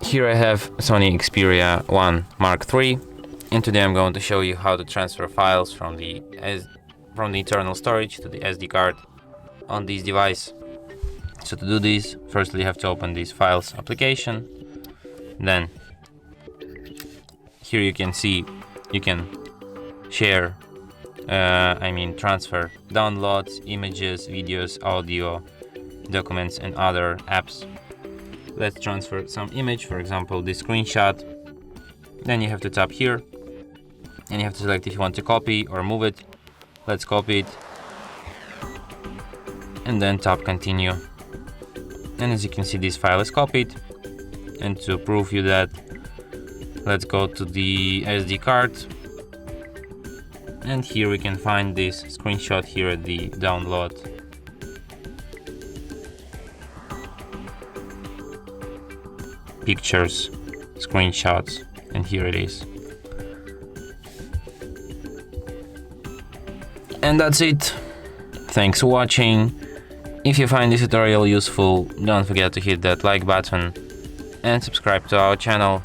Here I have SONY Xperia 1 Mark III, and today I'm going to show you how to transfer files from the internal storage to the SD card on this device. So to do this, firstly you have to open this Files application. Then here you can see you can share, transfer downloads, images, videos, audio, documents and other apps. Let's transfer some image, for example this screenshot. Then you have to tap here and you have to select if you want to copy or move it. Let's copy it and then tap continue. And as you can see, this file is copied. And to prove you that, let's go to the SD card, and here we can find this screenshot here at the download. Pictures, screenshots, and here it is. And that's it. Thanks for watching. If you find this tutorial useful, don't forget to hit that like button and subscribe to our channel.